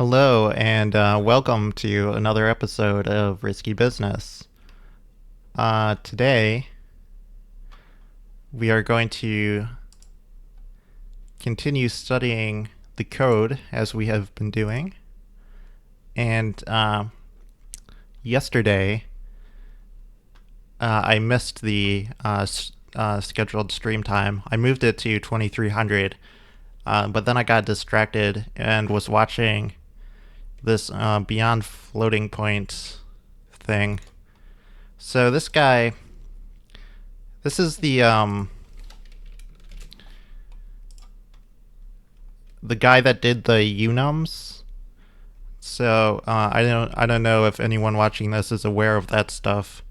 Hello, and welcome to another episode of Risky Business. Today, we are going to continue studying the code as we have been doing. And yesterday, I missed the scheduled stream time. I moved it to 2300, but then I got distracted and was watching this beyond floating point thing. So this guy, this is the guy that did the unums. So I don't know if anyone watching this is aware of that stuff,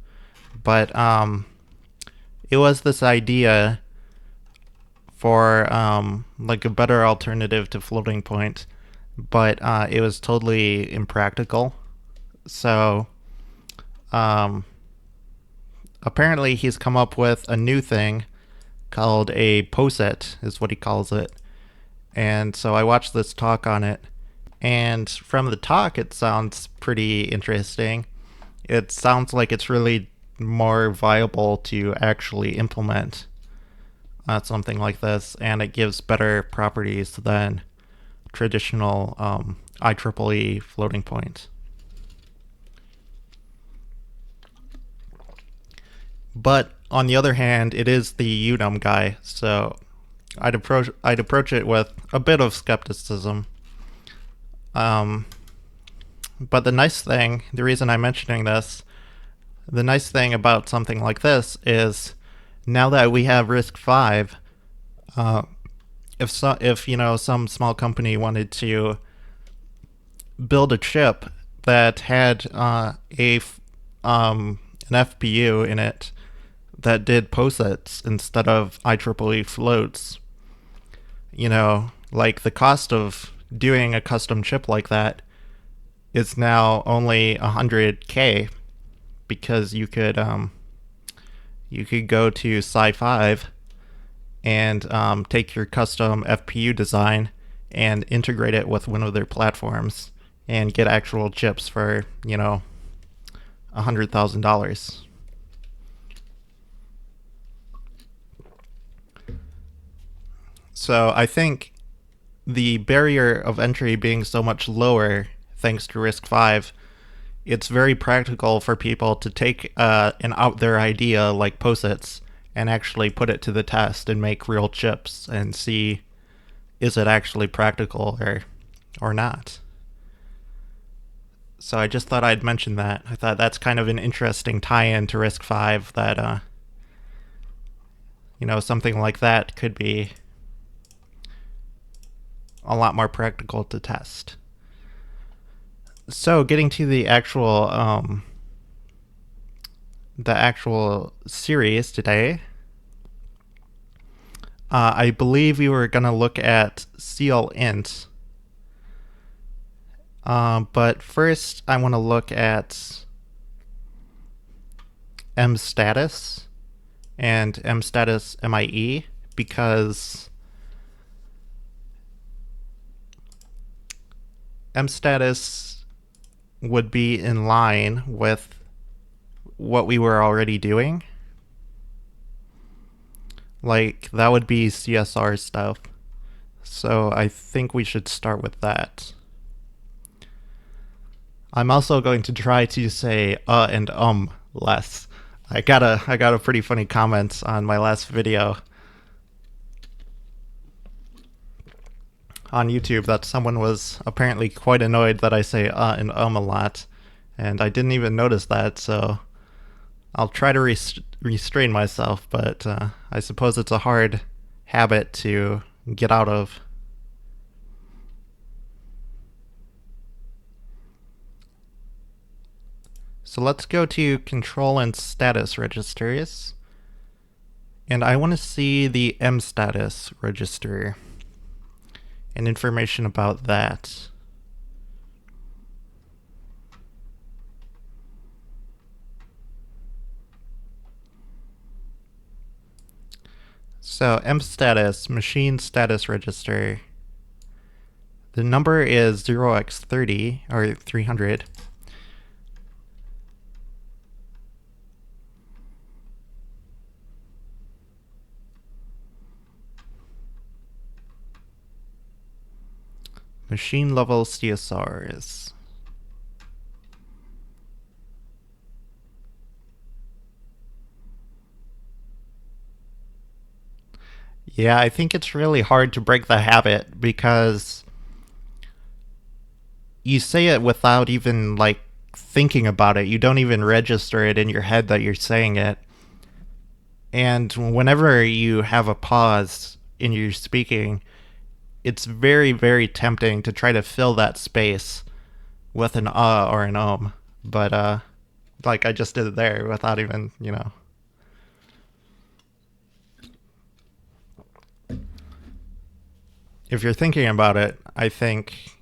but it was this idea for like a better alternative to floating point, but it was totally impractical. So apparently he's come up with a new thing called a POSIT, is what he calls it. And so I watched this talk on it, and from the talk it sounds pretty interesting. It sounds like it's really more viable to actually implement something like this, and it gives better properties than traditional IEEE floating point. But on the other hand, it is the unum guy, so I'd approach it with a bit of skepticism. But the nice thing, the reason I'm mentioning this, the nice thing about something like this is now that we have RISC-V, if some small company wanted to build a chip that had an FPU in it that did POSITs instead of IEEE floats, like the cost of doing a custom chip like that is now only $100K, because you could go to Sci5 and take your custom FPU design and integrate it with one of their platforms and get actual chips for $100,000. So I think the barrier of entry being so much lower thanks to RISC-V, it's very practical for people to take an out there idea like POSITs and actually put it to the test and make real chips and see, is it actually practical or not. So I just thought I'd mention that. I thought that's kind of an interesting tie-in to RISC-V, that something like that could be a lot more practical to test. So getting to the actual series today, I believe we were going to look at CLINT. But first I want to look at mstatus and mstatus MIE, because mstatus would be in line with what we were already doing. Like, that would be CSR stuff. So I think we should start with that. I'm also going to try to say and less. I got a pretty funny comment on my last video on YouTube that someone was apparently quite annoyed that I say and a lot, and I didn't even notice that, so I'll try to restrain myself, but I suppose it's a hard habit to get out of. So let's go to control and status registers, and I want to see the mstatus register and information about that. So mstatus, machine status register. The number is 0x30 or 300. Machine level CSRs. Yeah, I think it's really hard to break the habit because you say it without even like thinking about it. You don't even register it in your head that you're saying it. And whenever you have a pause in your speaking, it's very, very tempting to try to fill that space with an or an But like I just did it there without even, If you're thinking about it, I think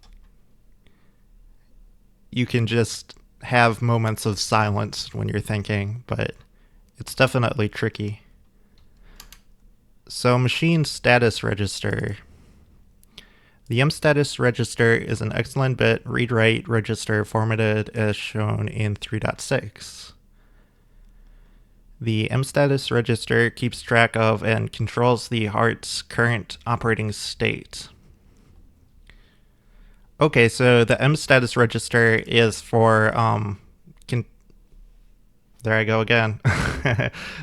you can just have moments of silence when you're thinking, but it's definitely tricky. So machine status register. The mstatus register is an excellent bit read-write register formatted as shown in 3.6. The mstatus register keeps track of and controls the Hart's current operating state. Okay, so the mstatus register is for there I go again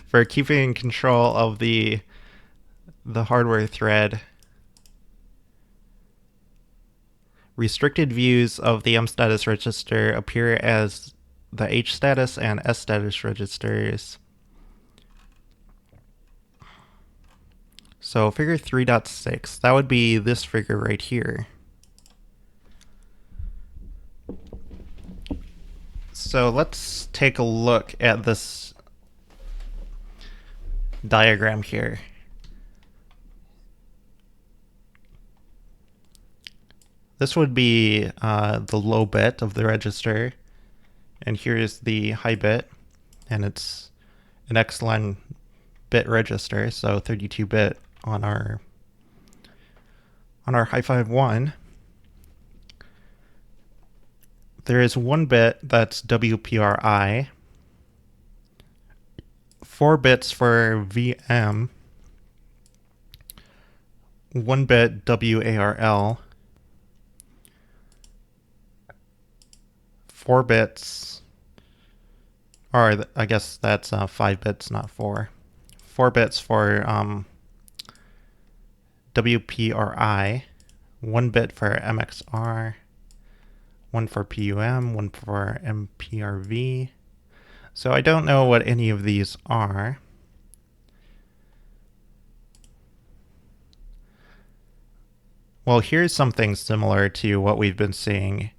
for keeping control of the hardware thread. Restricted views of the mstatus register appear as the hstatus and sstatus registers. So figure 3.6, that would be this figure right here. So let's take a look at this diagram here. This would be the low bit of the register, and here's the high bit, and it's an excellent bit register, so 32-bit on our Hi-Fi 1. There is one bit that's WPRI, 4 bits for VM, 1 bit WARL, 4 bits, or I guess that's 5 bits, not 4. 4 bits for WPRI, 1 bit for MXR, 1 for PUM, 1 for MPRV. So I don't know what any of these are. Well, here's something similar to what we've been seeing.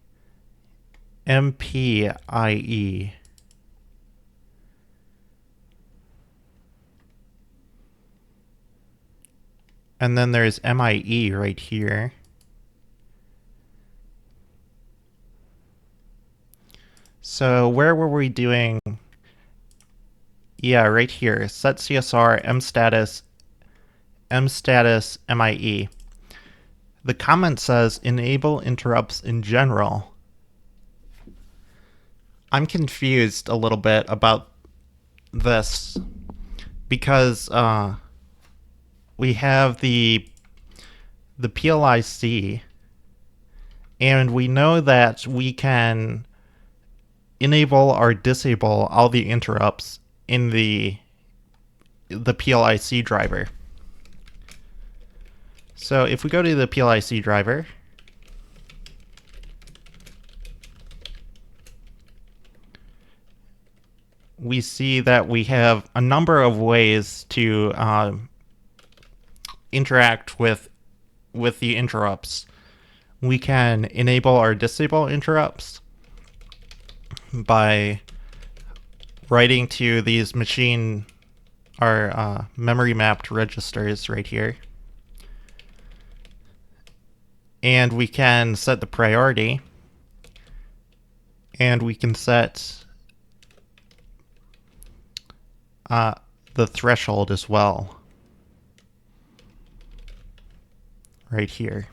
MPIE. And then there's MIE right here. So where were we doing? Yeah, right here. Set CSR, mstatus, MIE. The comment says enable interrupts in general. I'm confused a little bit about this because we have the PLIC, and we know that we can enable or disable all the interrupts in the PLIC driver. So if we go to the PLIC driver, we see that we have a number of ways to interact with the interrupts. We can enable or disable interrupts by writing to these machine or memory mapped registers right here. And we can set the priority, and we can set the threshold as well right here.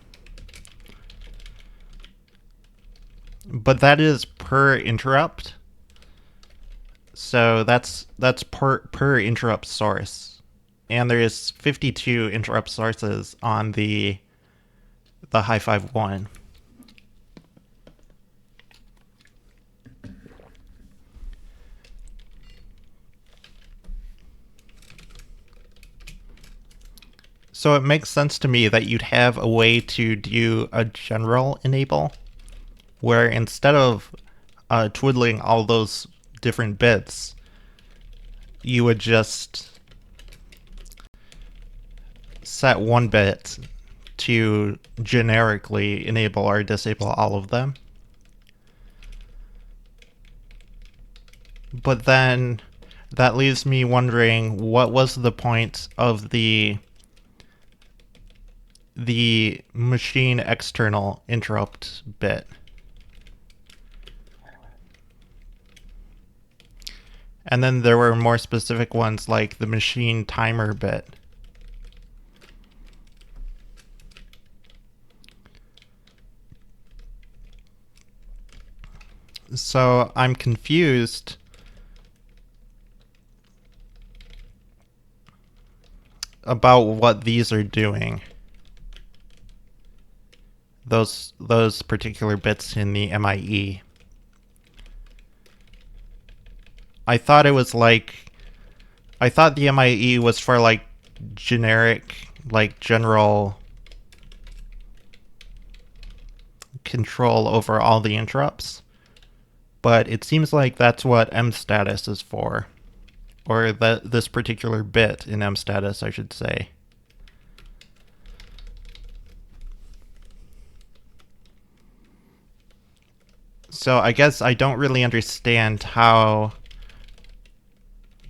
but that is per interrupt. So that's per interrupt source. And there is 52 interrupt sources on the Hi5 one. So it makes sense to me that you'd have a way to do a general enable, where instead of twiddling all those different bits, you would just set one bit to generically enable or disable all of them. But then that leaves me wondering, what was the point of the machine external interrupt bit? And then there were more specific ones like the machine timer bit. So I'm confused about what these are doing. Those particular bits in the MIE. I thought the MIE was for like generic, like general control over all the interrupts. But it seems like that's what mstatus is for. Or this particular bit in mstatus, I should say. So I guess I don't really understand how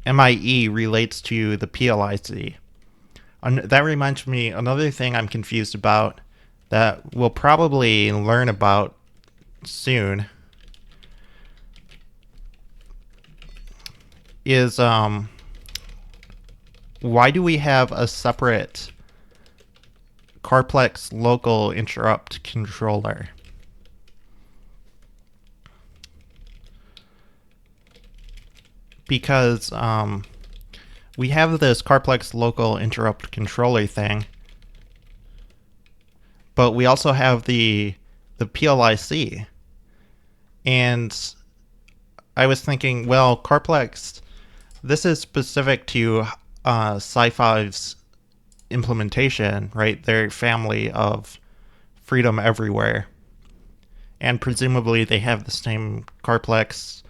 MIE relates to the PLIC. That reminds me, another thing I'm confused about that we'll probably learn about soon is why do we have a separate Coreplex-Local Interrupt controller? Because we have this Coreplex-Local Interrupt controller thing, but we also have the PLIC. And I was thinking, well, Coreplex, this is specific to Sci5's implementation, right? Their family of Freedom Everywhere. And presumably they have the same Coreplex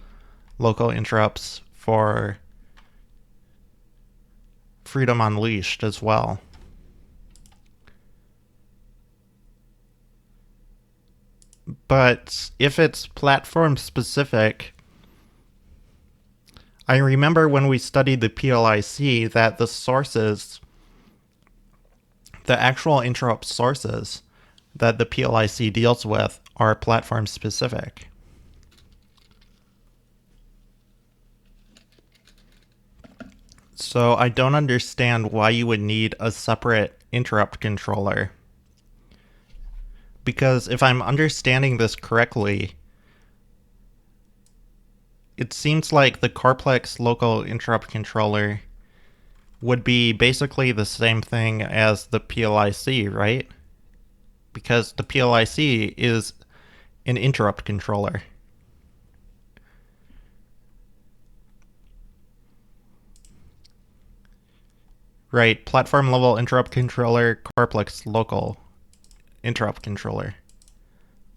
local interrupts for Freedom Unleashed as well. But if it's platform specific, I remember when we studied the PLIC that the sources, the actual interrupt sources that the PLIC deals with are platform specific. So I don't understand why you would need a separate interrupt controller. Because if I'm understanding this correctly, it seems like the Coreplex-Local Interrupt controller would be basically the same thing as the PLIC, right? Because the PLIC is an interrupt controller. Right, platform level interrupt controller, Coreplex-Local interrupt controller.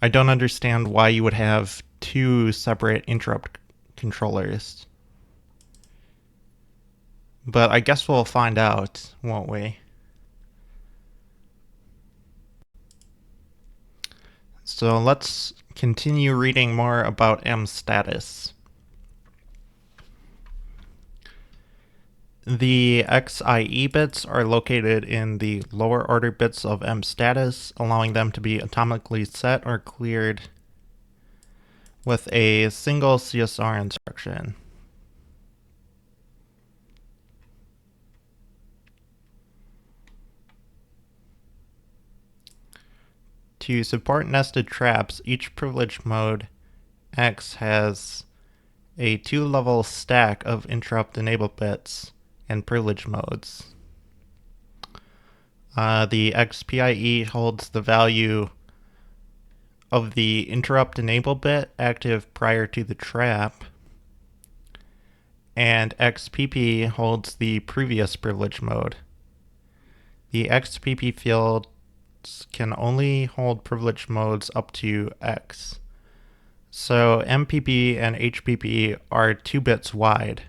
I don't understand why you would have two separate interrupt controllers. But I guess we'll find out, won't we? So let's continue reading more about mstatus. The XIE bits are located in the lower order bits of mstatus, allowing them to be atomically set or cleared with a single CSR instruction. To support nested traps, each privilege mode X has a 2-level stack of interrupt enable bits and privilege modes. The XPIE holds the value of the interrupt enable bit active prior to the trap, and XPP holds the previous privilege mode. The XPP fields can only hold privilege modes up to X. So MPP and HPP are 2 bits wide.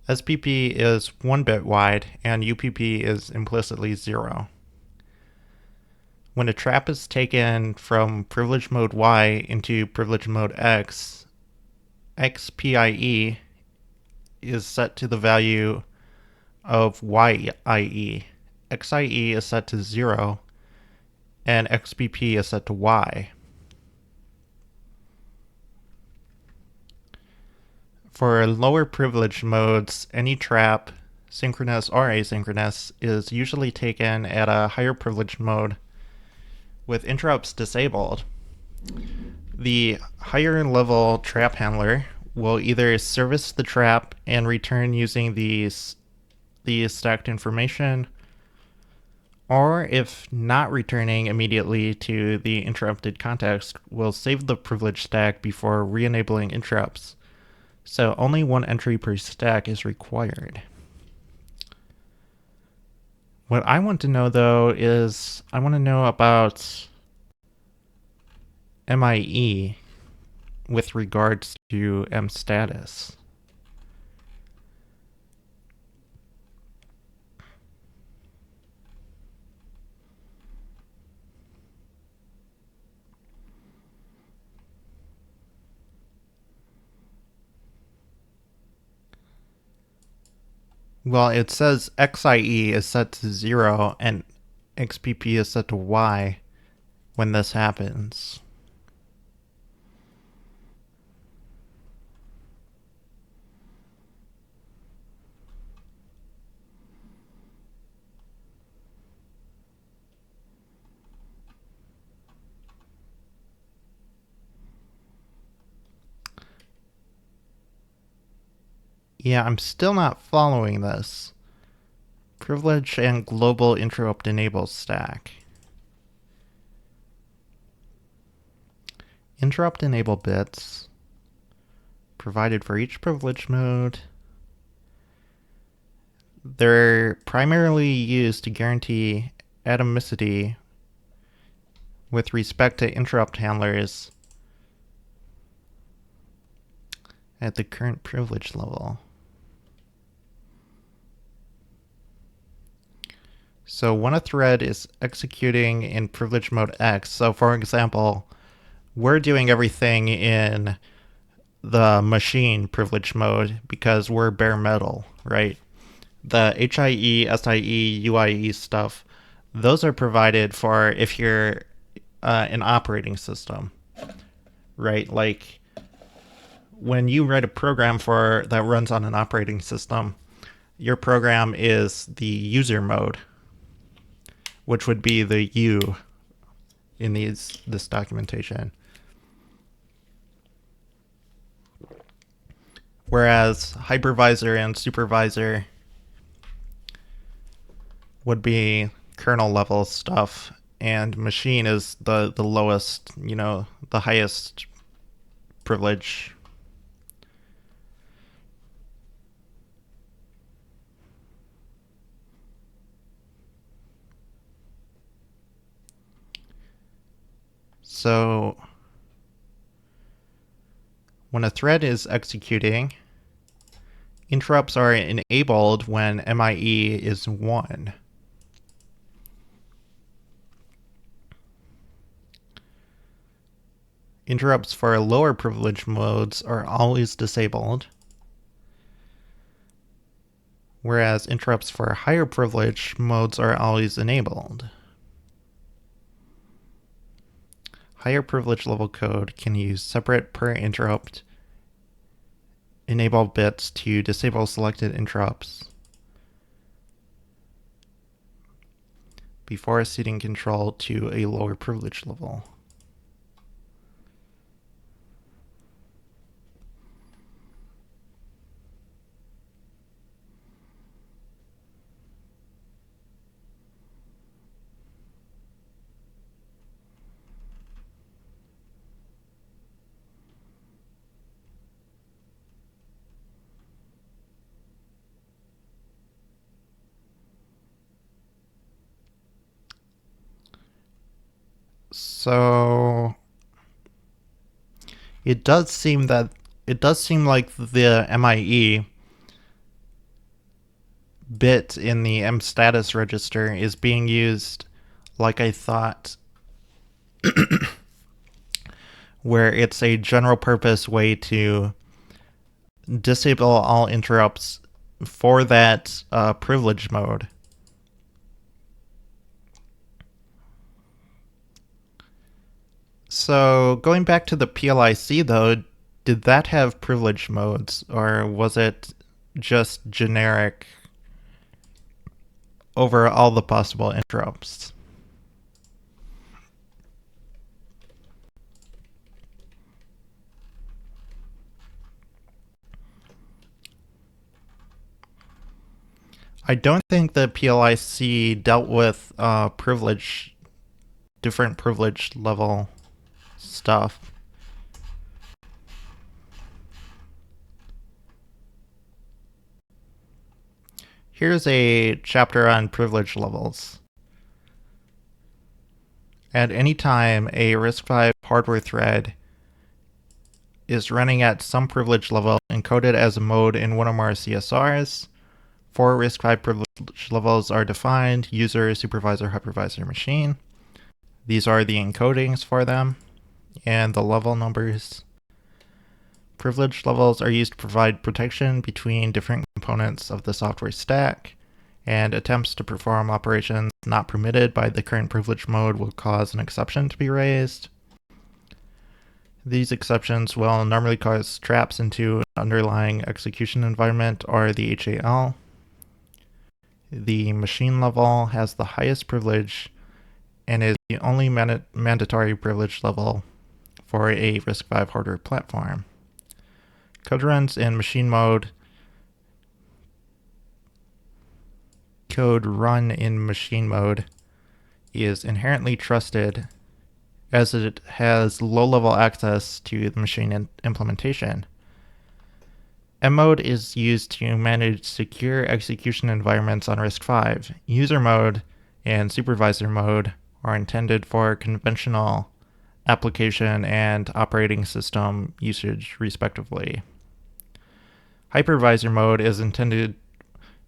SPP is 1 bit wide, and UPP is implicitly 0. When a trap is taken from privilege mode Y into privilege mode X, XPIE is set to the value of YIE. XIE is set to 0, and XPP is set to Y. For lower privilege modes, any trap, synchronous or asynchronous, is usually taken at a higher privilege mode with interrupts disabled. The higher level trap handler will either service the trap and return using the stacked information, or if not returning immediately to the interrupted context, will save the privilege stack before re-enabling interrupts. So only 1 entry per stack is required. What I want to know, though, is I want to know about MIE with regards to mstatus. Well, it says XIE is set to 0 and XPP is set to Y when this happens. Yeah, I'm still not following this. Privilege and global interrupt enable stack. Interrupt enable bits provided for each privilege mode. They're primarily used to guarantee atomicity with respect to interrupt handlers at the current privilege level. So when a thread is executing in privilege mode X, so for example, we're doing everything in the machine privilege mode because we're bare metal, right? The HIE, SIE, UIE stuff, those are provided for if you're an operating system, right? Like when you write a program that runs on an operating system, your program is the user mode, which would be the U in this documentation. Whereas hypervisor and supervisor would be kernel level stuff, and machine is the lowest, the highest privilege. So when a thread is executing, interrupts are enabled when MIE is 1. Interrupts for lower privilege modes are always disabled, whereas interrupts for higher privilege modes are always enabled. Higher privilege level code can use separate per interrupt enable bits to disable selected interrupts before ceding control to a lower privilege level. So it does seem like the MIE bit in the mstatus register is being used like I thought, where it's a general purpose way to disable all interrupts for that privilege mode. So going back to the PLIC though, did that have privilege modes, or was it just generic over all the possible interrupts? I don't think the PLIC dealt with different privilege level stuff. Here's a chapter on privilege levels. At any time, a RISC-V hardware thread is running at some privilege level encoded as a mode in one or more CSRs. 4 RISC-V privilege levels are defined: user, supervisor, hypervisor, machine. These are the encodings for them and the level numbers. Privilege levels are used to provide protection between different components of the software stack, and attempts to perform operations not permitted by the current privilege mode will cause an exception to be raised. These exceptions will normally cause traps into an underlying execution environment, or the HAL. The machine level has the highest privilege and is the only mandatory privilege level for a RISC-V hardware platform. Code runs in machine mode. Code run in machine mode is inherently trusted as it has low-level access to the machine implementation. M mode is used to manage secure execution environments on RISC-V. User mode and supervisor mode are intended for conventional application and operating system usage, respectively. Hypervisor mode is intended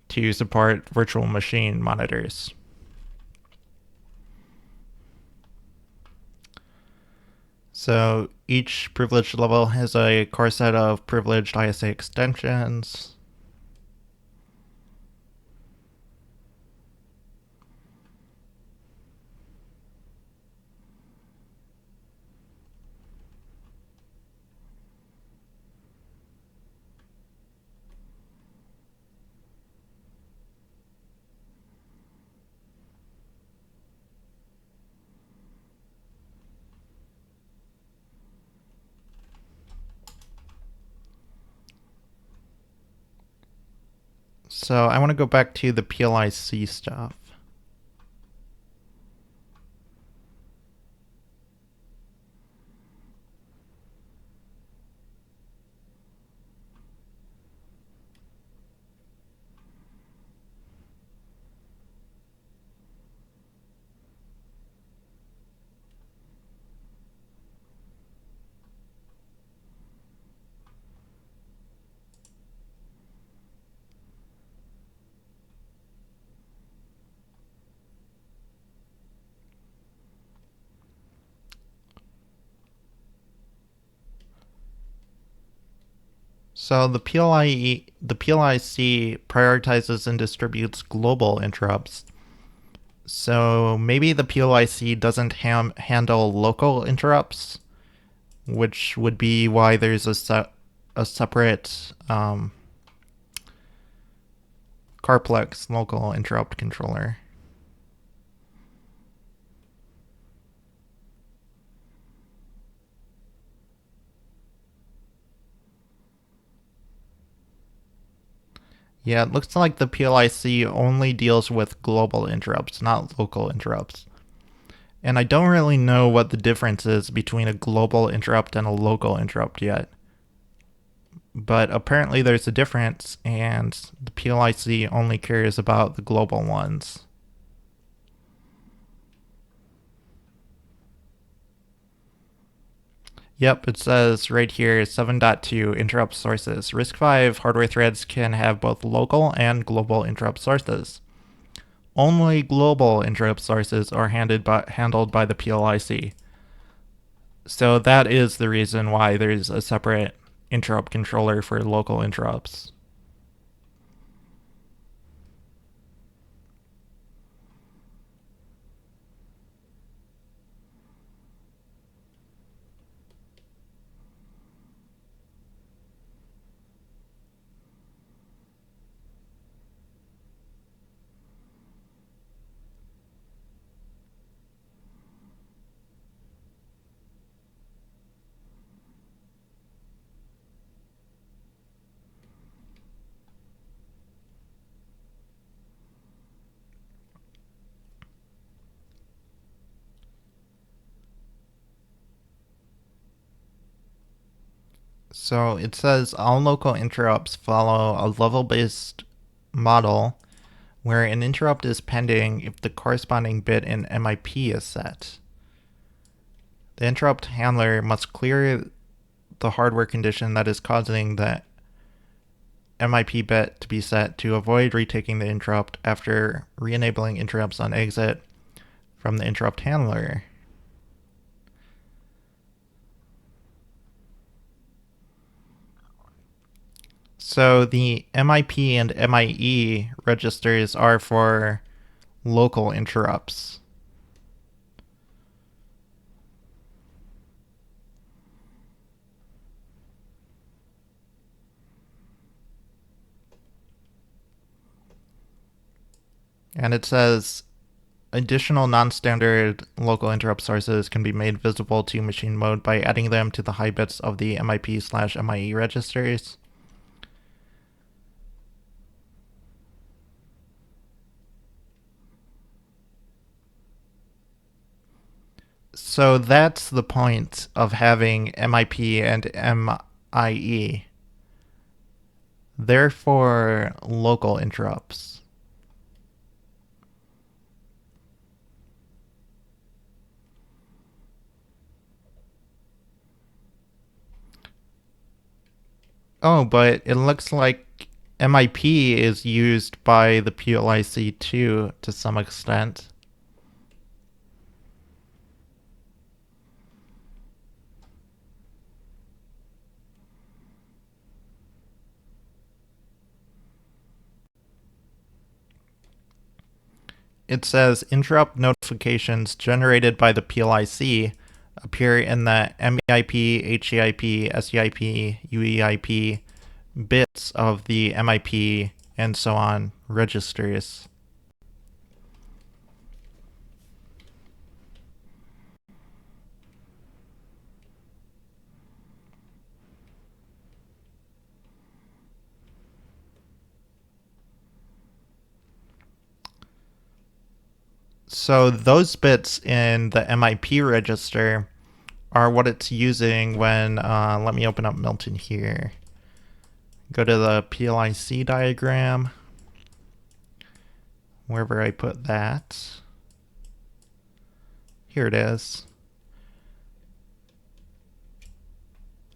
to support virtual machine monitors. So each privilege level has a core set of privileged ISA extensions. So I want to go back to the PLIC stuff. So the PLIC prioritizes and distributes global interrupts. So maybe the PLIC doesn't handle local interrupts, which would be why there's a separate Coreplex-Local Interrupt controller. Yeah, it looks like the PLIC only deals with global interrupts, not local interrupts. And I don't really know what the difference is between a global interrupt and a local interrupt yet. But apparently there's a difference, and the PLIC only cares about the global ones. Yep, it says right here 7.2 interrupt sources. RISC-V hardware threads can have both local and global interrupt sources. Only global interrupt sources are handled by the PLIC. So that is the reason why there's a separate interrupt controller for local interrupts. So it says all local interrupts follow a level-based model where an interrupt is pending if the corresponding bit in MIP is set. The interrupt handler must clear the hardware condition that is causing the MIP bit to be set to avoid retaking the interrupt after re-enabling interrupts on exit from the interrupt handler. So the MIP and MIE registers are for local interrupts. And it says additional non-standard local interrupt sources can be made visible to machine mode by adding them to the high bits of the MIP/MIE registers. So that's the point of having MIP and MIE. They're for local interrupts. Oh, but it looks like MIP is used by the PLIC too, to some extent. It says interrupt notifications generated by the PLIC appear in the MIP, HEIP, SEIP, UEIP bits of the MIP and so on registers. So those bits in the MIP register are what it's using when, let me open up Milton here. Go to the PLIC diagram, wherever I put that. Here it is.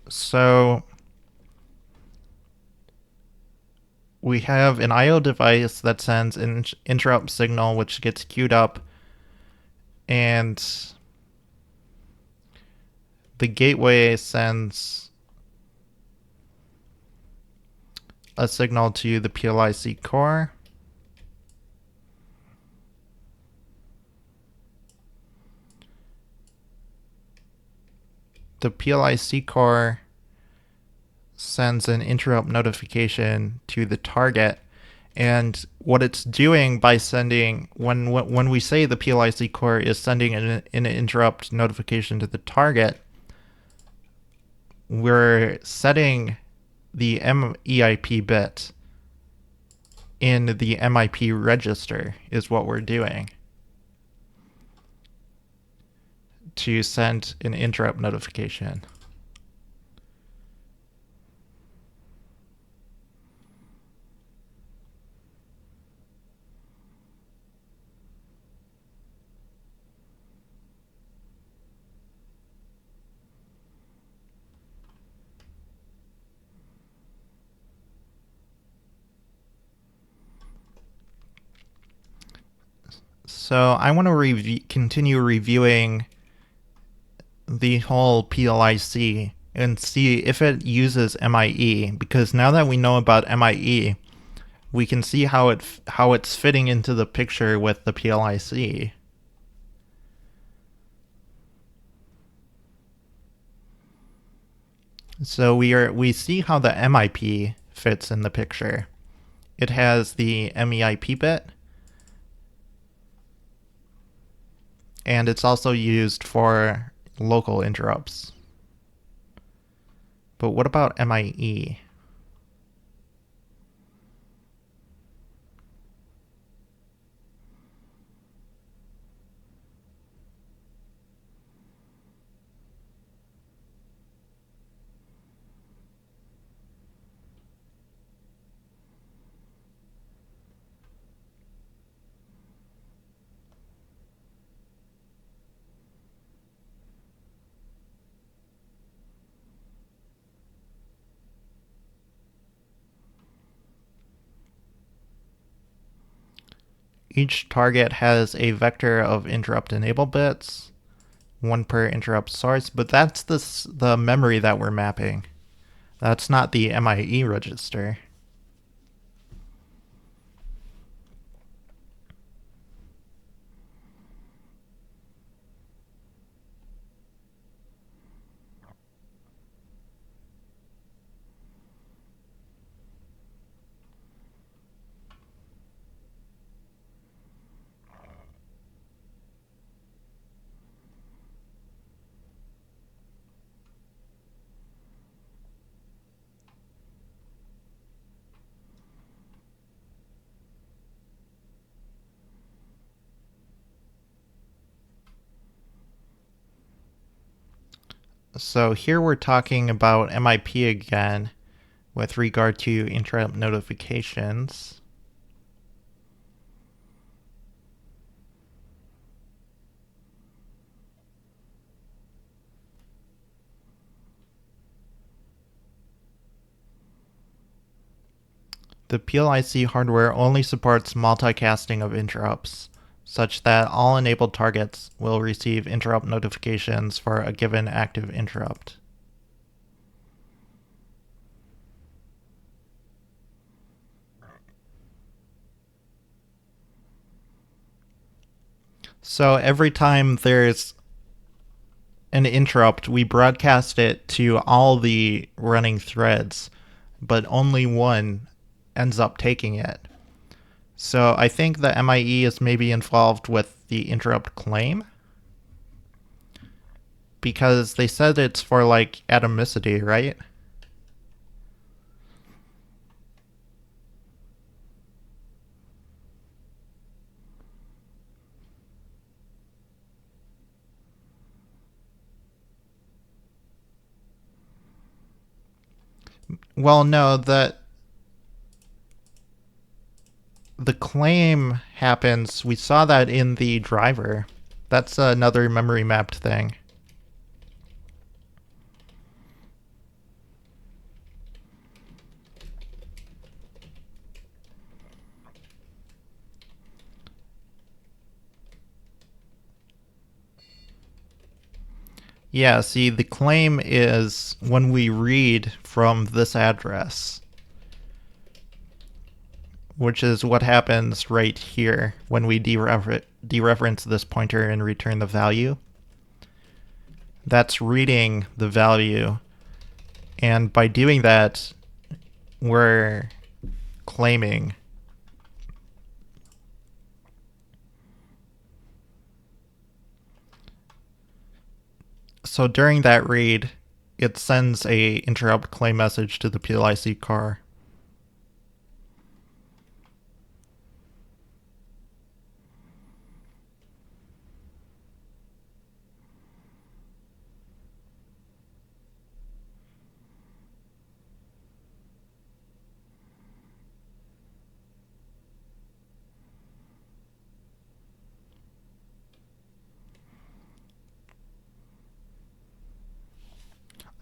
So we have an IO device that sends an interrupt signal which gets queued up, and the gateway sends a signal to the PLIC core. The PLIC core sends an interrupt notification to the target, and what it's doing by sending, when we say the PLIC core is sending an interrupt notification to the target, we're setting the MEIP bit in the MIP register is what we're doing to send an interrupt notification. So I want to continue reviewing the whole PLIC and see if it uses MIE, because now that we know about MIE, we can see how it's fitting into the picture with the PLIC. So we see how the MIP fits in the picture. It has the MIP bit, and it's also used for local interrupts. But what about MIE? Each target has a vector of interrupt enable bits, one per interrupt source, but that's the memory that we're mapping. That's not the MIE register. So here we're talking about MIP again with regard to interrupt notifications. The PLIC hardware only supports multicasting of interrupts, such that all enabled targets will receive interrupt notifications for a given active interrupt. So every time there's an interrupt, we broadcast it to all the running threads, but only one ends up taking it. So I think the MIE is maybe involved with the interrupt claim, because they said it's for like atomicity, right? Well, no, the claim happens. We saw that in the driver. That's another memory mapped thing. Yeah, see, the claim is when we read from this address, which is what happens right here when we dereference this pointer and return the value. That's reading the value, and by doing that, we're claiming. So during that read, it sends a interrupt claim message to the PLIC car.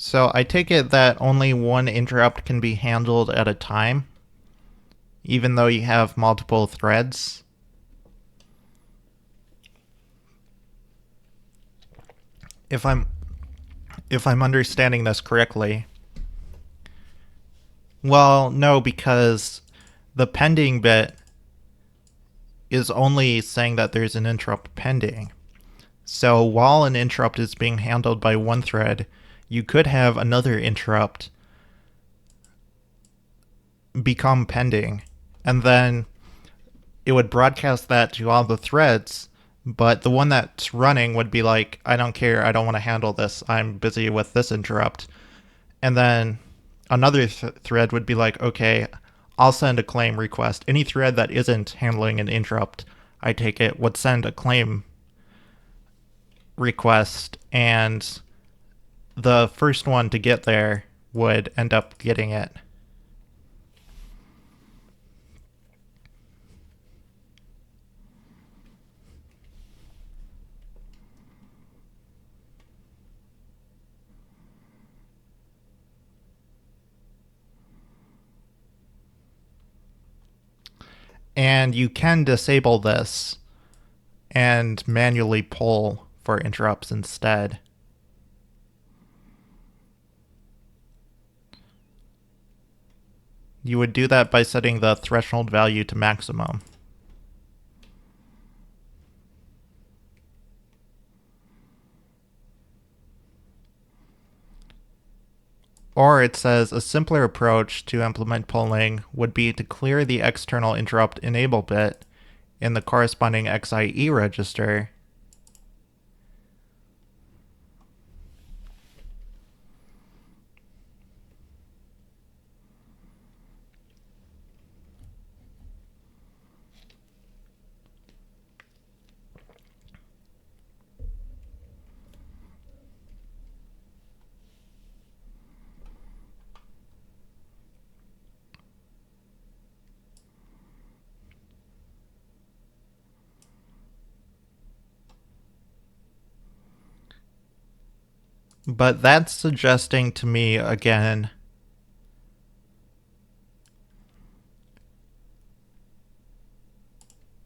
So I take it that only one interrupt can be handled at a time, even though you have multiple threads. if I'm understanding this correctly. Well, no, because the pending bit is only saying that there's an interrupt pending. So while an interrupt is being handled by one thread, you could have another interrupt become pending, and then it would broadcast that to all the threads, but the one that's running would be like, I don't care, I don't want to handle this, I'm busy with this interrupt. And then another thread would be like, okay, I'll send a claim request. Any thread that isn't handling an interrupt, I take it, would send a claim request, and the first one to get there would end up getting it. And you can disable this and manually pull for interrupts instead. You would do that by setting the threshold value to maximum. Or it says a simpler approach to implement polling would be to clear the external interrupt enable bit in the corresponding XIE register. But that's suggesting to me, again,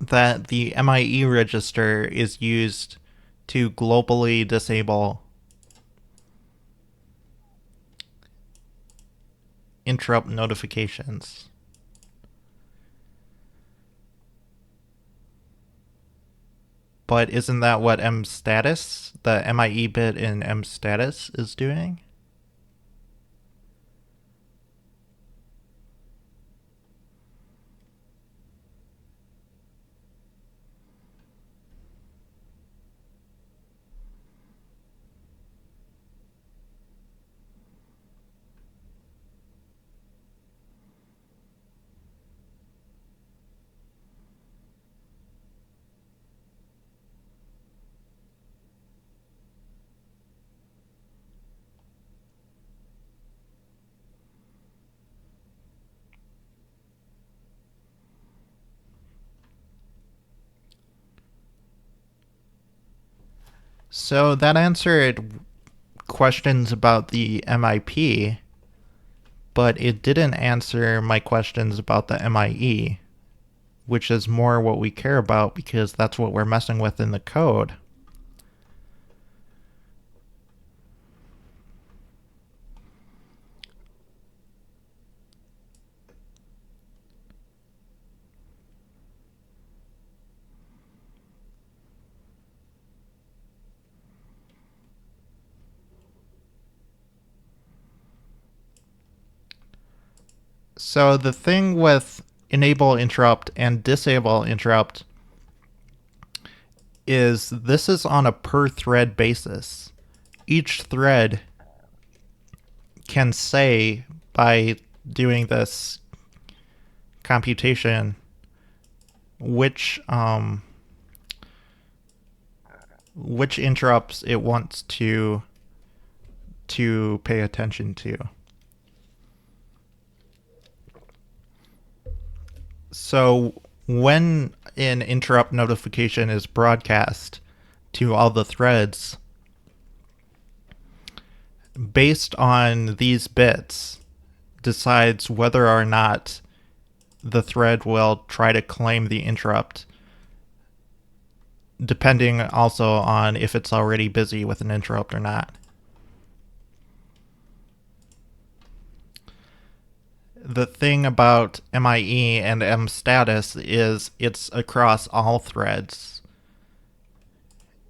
that the MIE register is used to globally disable interrupt notifications. But isn't that what mstatus, the MIE bit in mstatus, is doing? So that answered questions about the MIP, but it didn't answer my questions about the MIE, which is more what we care about because that's what we're messing with in the code. So the thing with enable interrupt and disable interrupt is this is on a per thread basis. Each thread can say, by doing this computation, which interrupts it wants to pay attention to. So when an interrupt notification is broadcast to all the threads, based on these bits, decides whether or not the thread will try to claim the interrupt depending also on if it's already busy with an interrupt or not. The thing about MIE and mstatus is it's across all threads.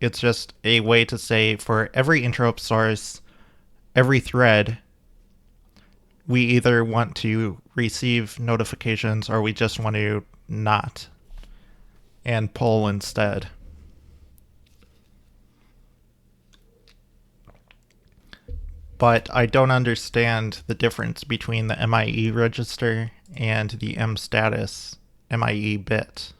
It's just a way to say for every interrupt source, every thread, we either want to receive notifications or we just want to not and pull instead. But I don't understand the difference between the MIE register and the mstatus MIE bit.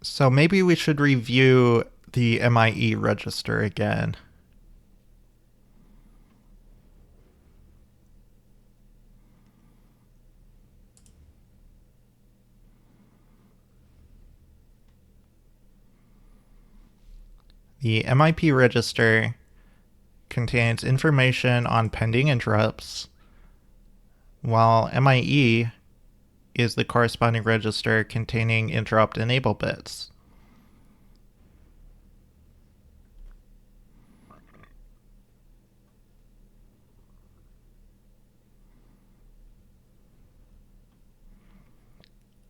So maybe we should review the MIE register again. The MIP register contains information on pending interrupts, while MIE is the corresponding register containing interrupt enable bits.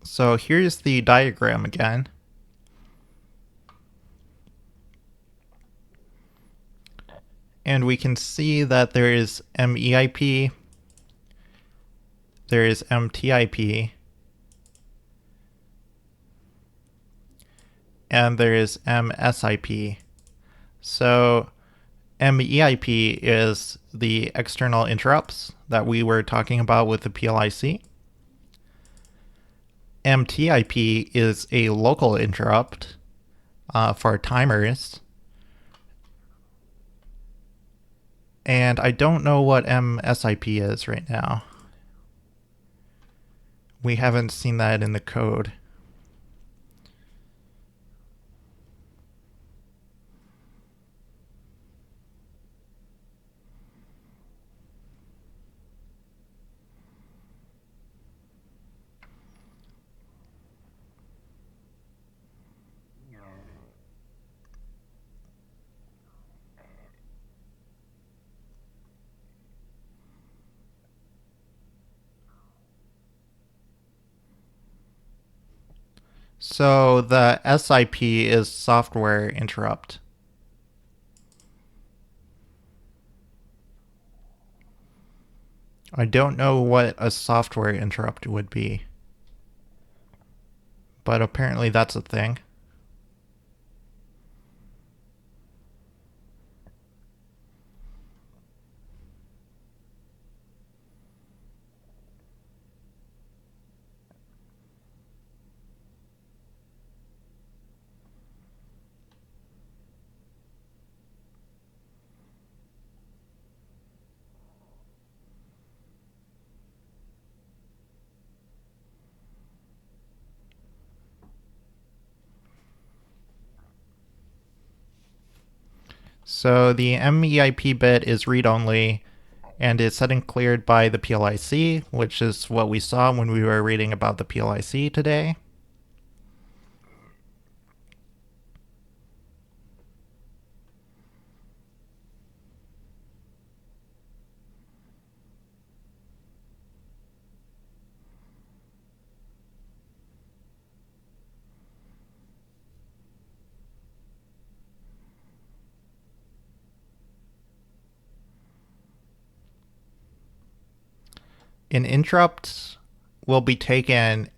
So here's the diagram again. And we can see that there is MEIP, there is MTIP, and there is MSIP. So MEIP is the external interrupts that we were talking about with the PLIC. MTIP is a local interrupt for timers. And I don't know what MSIP is right now. We haven't seen that in the code. So the SIP is software interrupt. I don't know what a software interrupt would be, but apparently that's a thing. So the MEIP bit is read-only and is set and cleared by the PLIC, which is what we saw when we were reading about the PLIC today. An interrupt will be taken,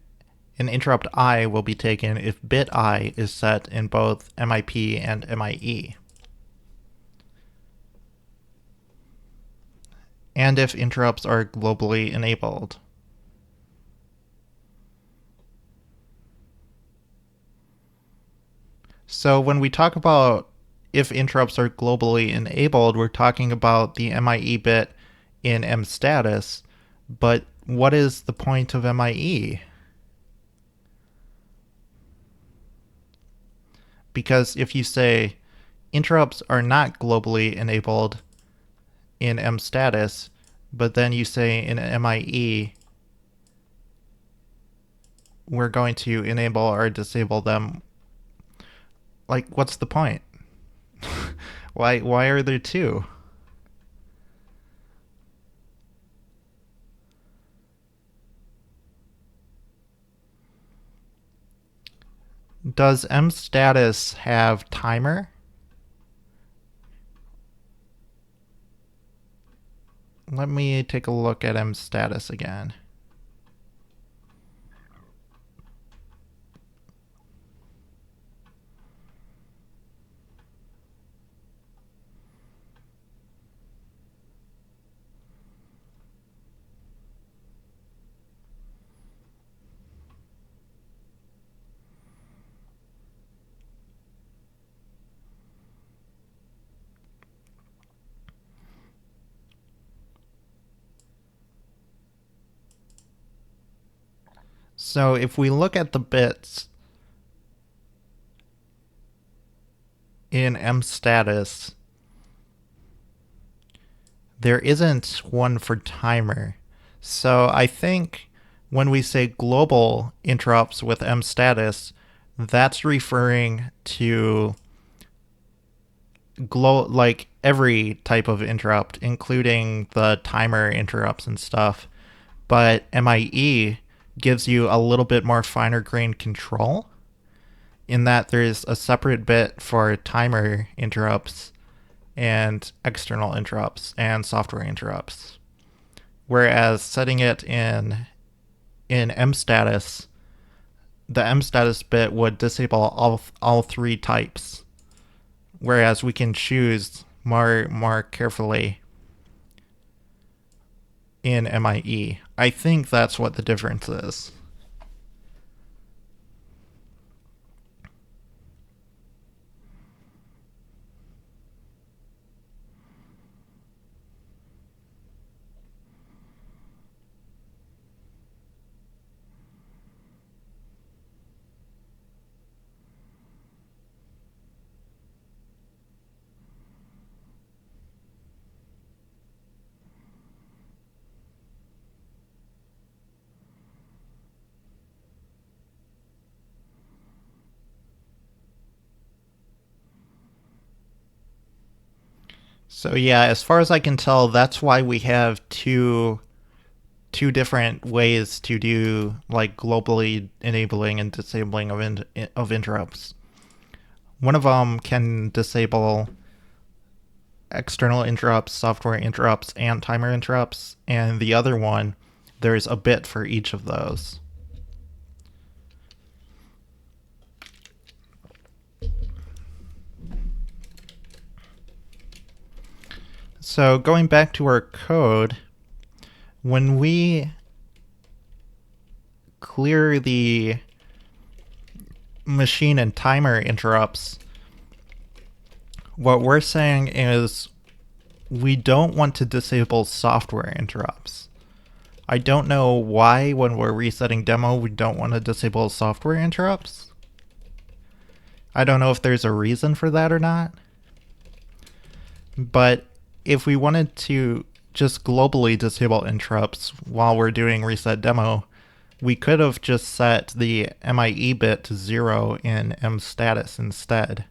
an interrupt I will be taken if bit I is set in both MIP and MIE. And if interrupts are globally enabled. So when we talk about if interrupts are globally enabled, we're talking about the MIE bit in mstatus, but what is the point of MIE? because if you say interrupts are not globally enabled in mstatus, but then you say in MIE, we're going to enable or disable them, like, what's the point? Why are there two? Does mstatus have timer? Let me take a look at mstatus again. So if we look at the bits in mstatus, there isn't one for timer. So I think when we say global interrupts with mstatus, that's referring to like every type of interrupt, including the timer interrupts and stuff. But MIE gives you a little bit more finer grained control in that there's a separate bit for timer interrupts and external interrupts and software interrupts. Whereas setting it in mstatus, the mstatus bit would disable all three types, whereas we can choose more carefully in MIE. I think that's what the difference is. So yeah, as far as I can tell, that's why we have two different ways to do like globally enabling and disabling of interrupts. One of them can disable external interrupts, software interrupts, and timer interrupts, and the other one, there's a bit for each of those. So going back to our code, when we clear the machine and timer interrupts, what we're saying is we don't want to disable software interrupts. I don't know why when we're resetting demo we don't want to disable software interrupts. I don't know if there's a reason for that or not. But if we wanted to just globally disable interrupts while we're doing reset demo, we could have just set the MIE bit to 0 in mstatus instead.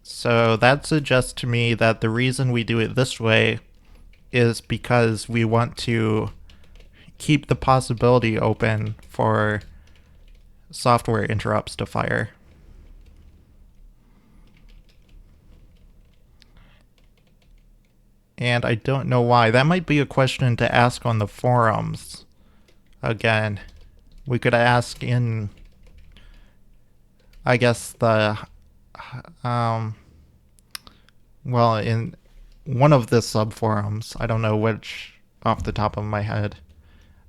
So that suggests to me that the reason we do it this way is because we want to keep the possibility open for software interrupts to fire. And I don't know why. That might be a question to ask on the forums. Again, we could ask in, I guess, the well, in one of the subforums, I don't know which off the top of my head,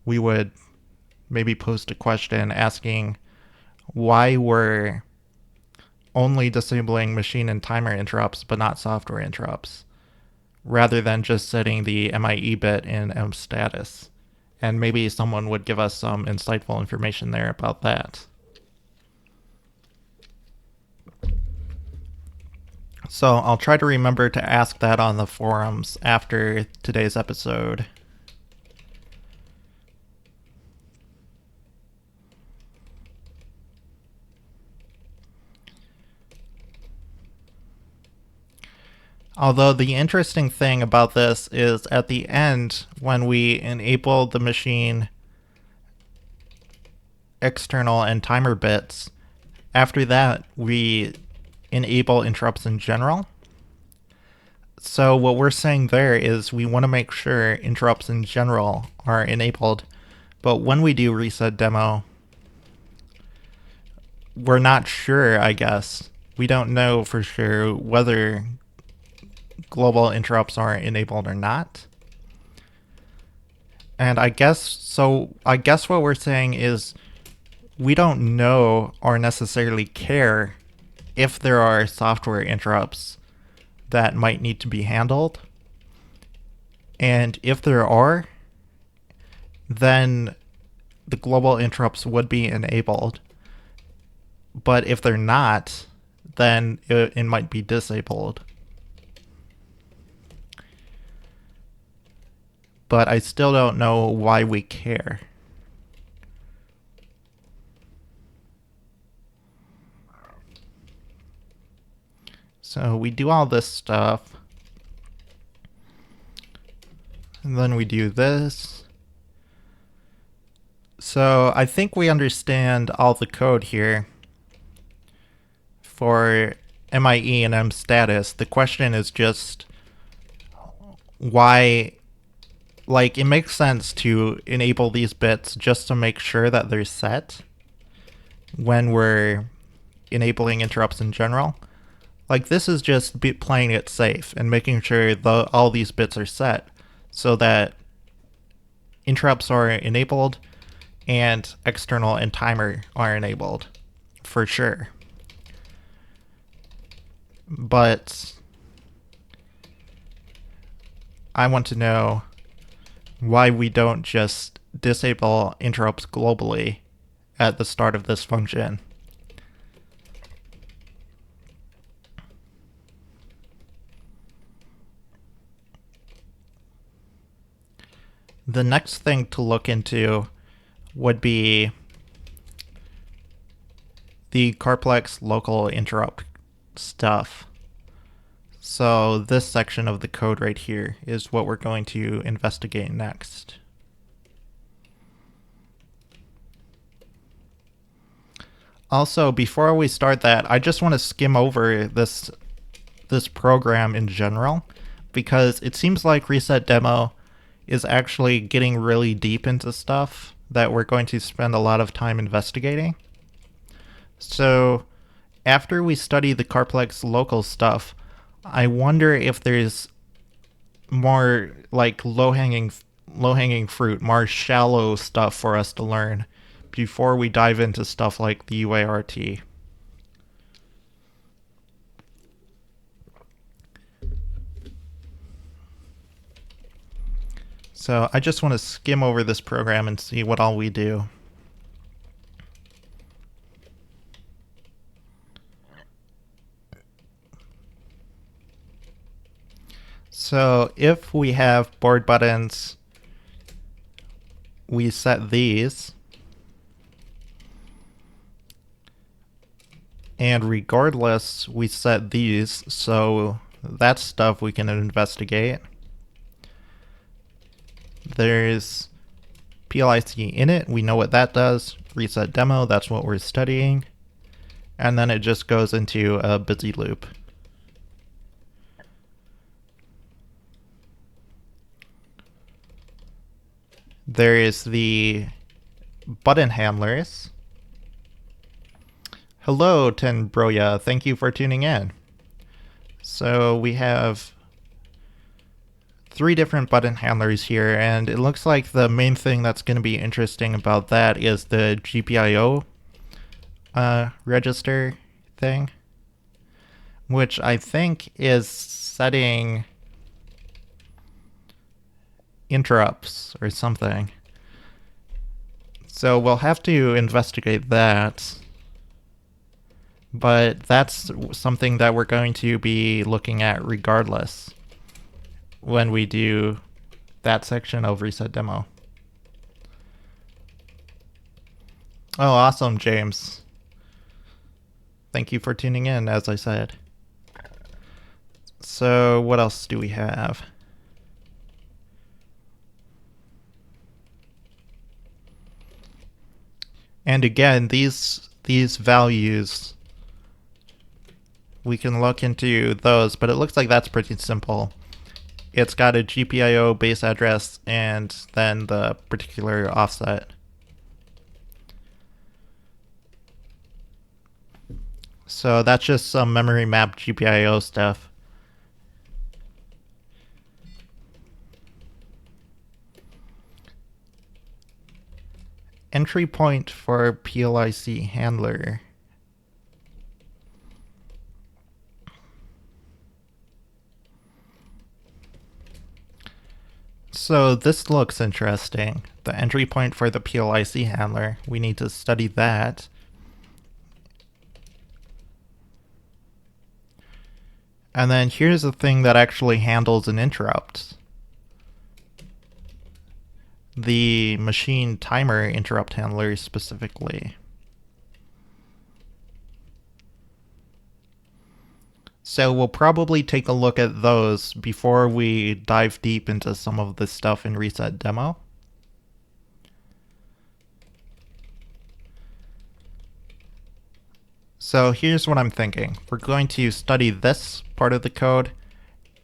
we would maybe post a question asking why we're only disabling machine and timer interrupts but not software interrupts, rather than just setting the MIE bit in mstatus. And maybe someone would give us some insightful information there about that. So I'll try to remember to ask that on the forums after today's episode. Although the interesting thing about this is at the end, when we enable the machine external and timer bits, after that we enable interrupts in general. So what we're saying there is we want to make sure interrupts in general are enabled, but when we do reset demo, we're not sure, I guess. We don't know for sure whether global interrupts are enabled or not. And I guess what we're saying is we don't know or necessarily care if there are software interrupts that might need to be handled. And if there are, then the global interrupts would be enabled. But if they're not, then it might be disabled. But I still don't know why we care. So we do all this stuff. And then we do this. So I think we understand all the code here for MIE and mstatus. The question is just why. Like, it makes sense to enable these bits just to make sure that they're set when we're enabling interrupts in general. Like, this is just playing it safe and making sure all these bits are set so that interrupts are enabled and external and timer are enabled for sure. But I want to know why we don't just disable interrupts globally at the start of this function. The next thing to look into would be the Coreplex-Local Interrupt stuff. So this section of the code right here is what we're going to investigate next. Also, before we start that, I just want to skim over this program in general, because it seems like Reset Demo is actually getting really deep into stuff that we're going to spend a lot of time investigating. So after we study the Coreplex local stuff, I wonder if there's more like low-hanging fruit, more shallow stuff for us to learn before we dive into stuff like the UART. So I just want to skim over this program and see what all we do. So if we have board buttons, we set these. And regardless, we set these, so that's stuff we can investigate. There's PLIC init, we know what that does. Reset demo, that's what we're studying. And then it just goes into a busy loop. There is the button handlers. Hello, Tenbroya, thank you for tuning in. So we have 3 different button handlers here, and it looks like the main thing that's going to be interesting about that is the GPIO register thing, which I think is setting interrupts or something. So we'll have to investigate that. But that's something that we're going to be looking at regardless when we do that section of Reset Demo. Oh, awesome, James. Thank you for tuning in, as I said. So what else do we have? And again, these values, we can look into those, but it looks like that's pretty simple. It's got a GPIO base address and then the particular offset. So that's just some memory map GPIO stuff. Entry point for PLIC handler. So this looks interesting. The entry point for the PLIC handler. We need to study that. And then here's the thing that actually handles an interrupt. The machine timer interrupt handler specifically. So we'll probably take a look at those before we dive deep into some of this stuff in Reset Demo. So here's what I'm thinking. We're going to study this part of the code,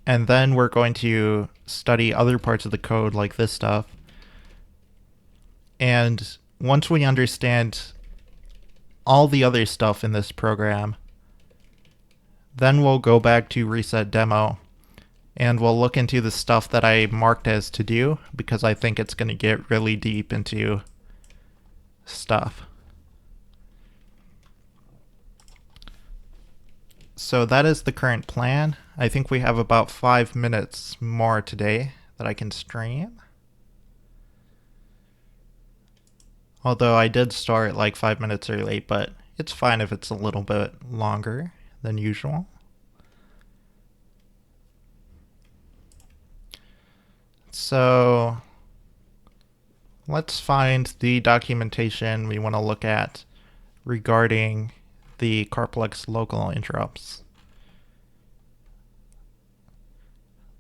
and then we're going to study other parts of the code like this stuff. And once we understand all the other stuff in this program, then we'll go back to Reset Demo and we'll look into the stuff that I marked as to do, because I think it's going to get really deep into stuff. So that is the current plan. I think we have about 5 minutes more today that I can stream. Although I did start like 5 minutes early, but it's fine if it's a little bit longer than usual. So let's find the documentation we want to look at regarding the Coreplex-Local Interrupts.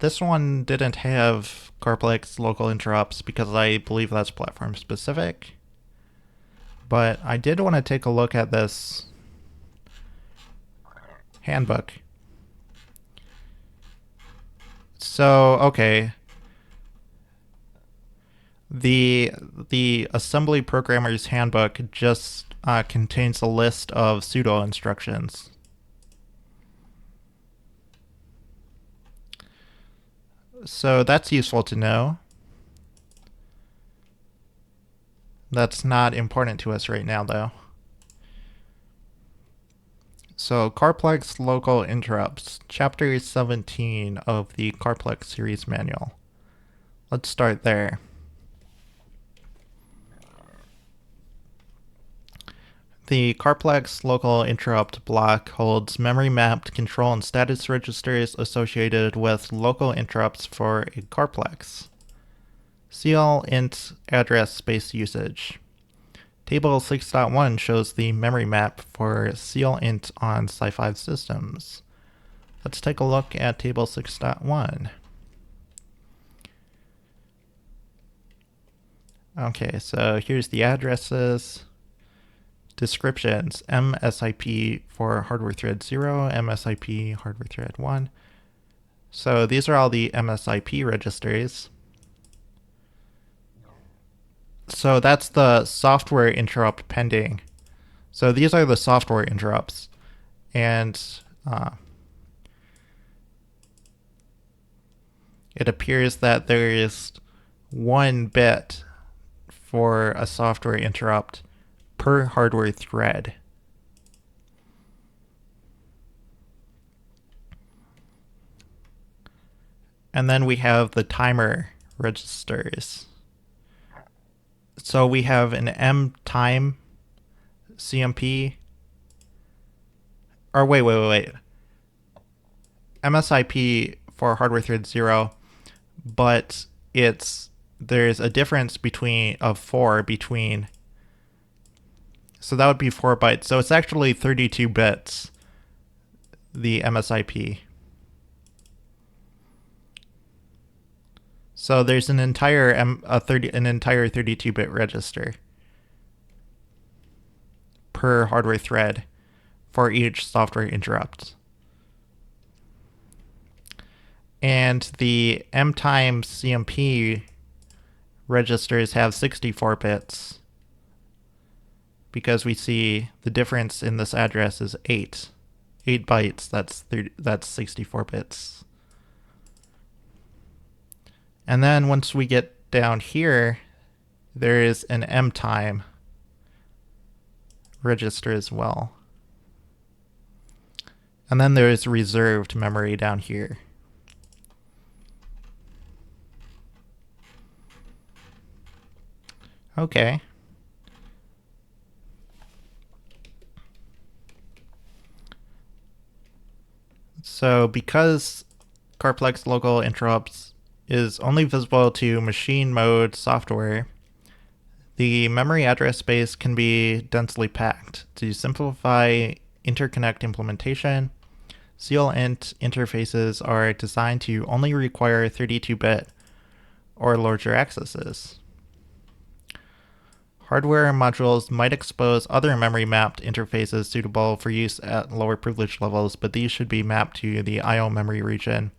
This one didn't have Coreplex-Local Interrupts because I believe that's platform specific. But I did want to take a look at this handbook. So, okay. The assembly programmer's handbook just contains a list of pseudo instructions. So that's useful to know. That's not important to us right now, though. So Coreplex-Local Interrupts, Chapter 17 of the Coreplex Series Manual. Let's start there. The Coreplex-Local Interrupt block holds memory-mapped control and status registers associated with local interrupts for a Coreplex. CLINT address space usage. Table 6.1 shows the memory map for CLINT on Sci5 systems. Let's take a look at Table 6.1. Okay, so here's the addresses. Descriptions: MSIP for hardware thread 0, MSIP hardware thread 1. So these are all the MSIP registers. So that's the software interrupt pending. So these are the software interrupts. And it appears that there is 1 bit for a software interrupt per hardware thread. And then we have the timer registers. So we have an M time CMP. Or wait. MSIP for hardware thread 0, but there's a difference of 4 between. So that would be 4 bytes. So it's actually 32 bits, the MSIP. So there's an entire 32-bit register per hardware thread for each software interrupt. And the M-time CMP registers have 64 bits because we see the difference in this address is 8 bytes. That's 64 bits. And then once we get down here, there is an M-time register as well. And then there is reserved memory down here. Okay. So because Coreplex-Local Interrupts is only visible to machine mode software, the memory address space can be densely packed. To simplify interconnect implementation, CLINT interfaces are designed to only require 32-bit or larger accesses. Hardware modules might expose other memory-mapped interfaces suitable for use at lower privilege levels, but these should be mapped to the I/O memory region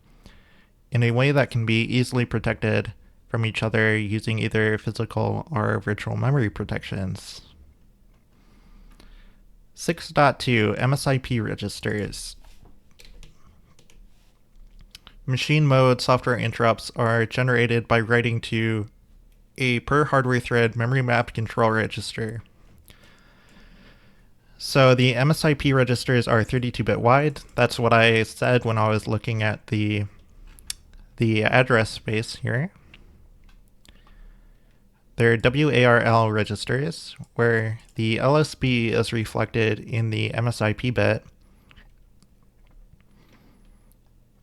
in a way that can be easily protected from each other using either physical or virtual memory protections. 6.2 MSIP Registers. Machine mode software interrupts are generated by writing to a per hardware thread memory mapped control register. So the MSIP registers are 32-bit wide. That's what I said when I was looking at the address space here. They're WARL registers, where the LSB is reflected in the MSIP bit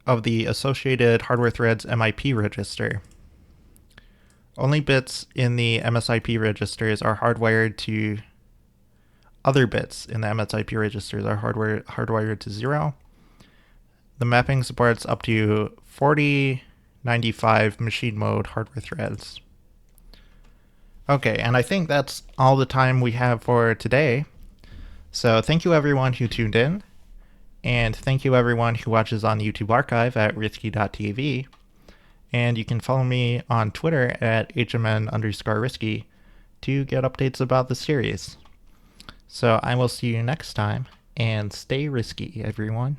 of the associated hardware thread's MIP register. Only bits in the MSIP registers are hardwired to other bits in the MSIP registers are hardwired to 0. The mapping supports up to 4095 machine mode hardware threads. Okay, and I think that's all the time we have for today. So thank you everyone who tuned in, and thank you everyone who watches on the YouTube archive at risky.tv. And you can follow me on Twitter at HMN_risky to get updates about the series. So I will see you next time, and stay risky, everyone.